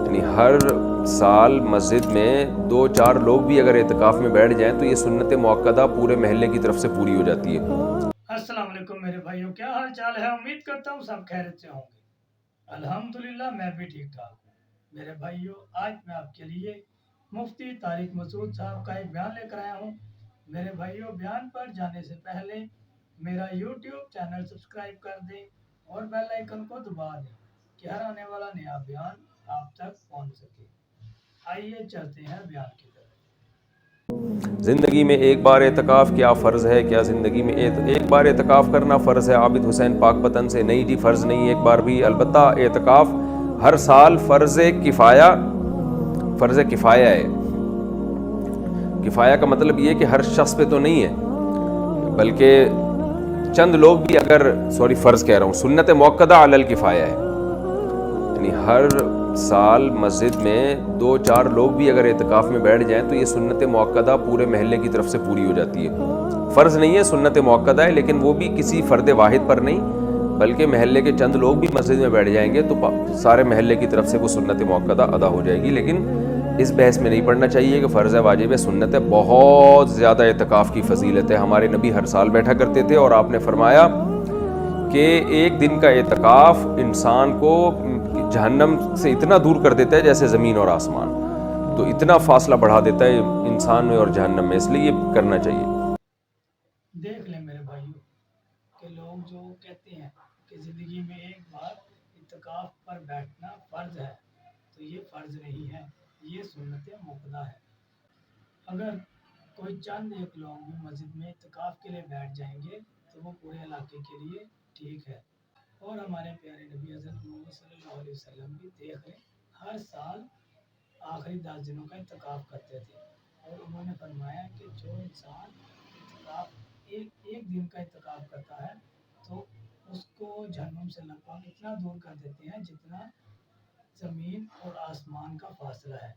یعنی ہر سال مسجد میں 2-4 لوگ بھی اگر اعتکاف میں بیٹھ جائیں تو یہ سنت موقدہ پورے محلے کی طرف سے پوری ہو جاتی ہے۔ السلام علیکم میرے بھائیوں، کیا حال چال ہے؟ امید کرتا ہوں سب خیریت سے ہوں گے۔ الحمدللہ میں بھی ٹھیک ٹھاک ہوں۔ میرے بھائیوں، آج میں آپ کے لیے مفتی طارق مسعود صاحب کا ایک بیان لے کر آیا ہوں۔ میرے بھائیوں، بیان پر جانے سے پہلے میرا یوٹیوب چینل سبسکرائب کر دیں اور بیل آئیکن کو دبا دیں کہ ہر آنے والا نیا بیان آپ تک پہنچ سکے۔ آئیے چلتے ہیں بیان کی طرف۔ زندگی میں ایک بار اعتکاف کیا فرض ہے؟ کیا زندگی میں ایک بار اعتکاف کرنا فرض ہے؟ عابد حسین پاک پتن سے نہیں جی، فرض نہیں ایک بار بھی، البتہ اعتکاف ہر سال فرض کفایہ ہے۔ کفایہ کا مطلب یہ کہ ہر شخص پہ تو نہیں ہے، بلکہ چند لوگ بھی فرض کہہ رہا ہوں، سنت موقدہ علی الکفایہ ہے، یعنی ہر سال مسجد میں 2-4 لوگ بھی اگر اعتکاف میں بیٹھ جائیں تو یہ سنت موقدہ پورے محلے کی طرف سے پوری ہو جاتی ہے۔ فرض نہیں ہے، سنت موقدہ ہے، لیکن وہ بھی کسی فرد واحد پر نہیں، بلکہ محلے کے چند لوگ بھی مسجد میں بیٹھ جائیں گے تو سارے محلے کی طرف سے وہ سنت موقدہ ادا ہو جائے گی۔ لیکن اس بحث میں نہیں پڑھنا چاہیے کہ فرض ہے، واجب ہے، سنت ہے۔ بہت زیادہ اعتکاف کی فضیلت ہے۔ ہمارے نبی ہر سال بیٹھا کرتے تھے، اور آپ نے فرمایا کہ ایک دن کا اعتکاف انسان کو جہنم سے اتنا دور کر دیتا ہے جیسے زمین اور آسمان، تو اتنا فاصلہ بڑھا دیتا ہے انسان میں اور جہنم میں، اس لیے یہ کرنا چاہیے۔ دیکھ لیں میرے بھائیوں کہ لوگ جو کہتے ہیں کہ زندگی میں ایک بار اعتکاف پر بیٹھنا فرض ہے، تو یہ فرض نہیں ہے، یہ سنت موقدہ ہے۔ اگر کوئی چند ایک لوگ بھی مسجد میں اعتکاف کے لیے بیٹھ جائیں گے تو وہ پورے علاقے کے لیے ٹھیک ہے۔ اور ہمارے پیارے نبی حضرت محمد صلی اللہ علیہ وسلم بھی دیکھ لیں، ہر سال آخری 10 دنوں کا اعتکاف کرتے تھے، اور انہوں نے فرمایا کہ جو انسان اعتکاف ایک دن کا اعتکاف کرتا ہے تو اس کو جہنم سے لگ بھگ اتنا دور کر دیتے ہیں جتنا زمین اور آسمان کا فاصلہ ہے۔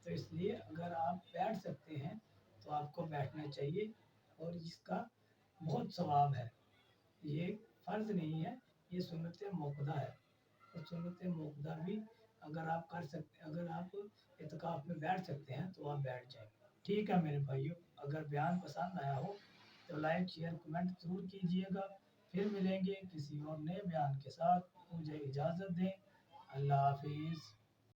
تو اس لیے اگر آپ بیٹھ سکتے ہیں تو آپ کو بیٹھنا چاہیے، اور اس کا بہت ثواب ہے۔ یہ فرض نہیں ہے، یہ سنت موقدہ ہے، اور سنت موقدہ بھی اگر آپ کر سکتے، اگر آپ اعتکاف میں بیٹھ سکتے ہیں تو آپ بیٹھ جائیں۔ ٹھیک ہے میرے بھائیوں، اگر بیان پسند آیا ہو تو لائک شیئر کمنٹ ضرور کیجیے گا۔ پھر ملیں گے کسی اور نئے بیان کے ساتھ، مجھے اجازت دیں۔ اللہ حافظ۔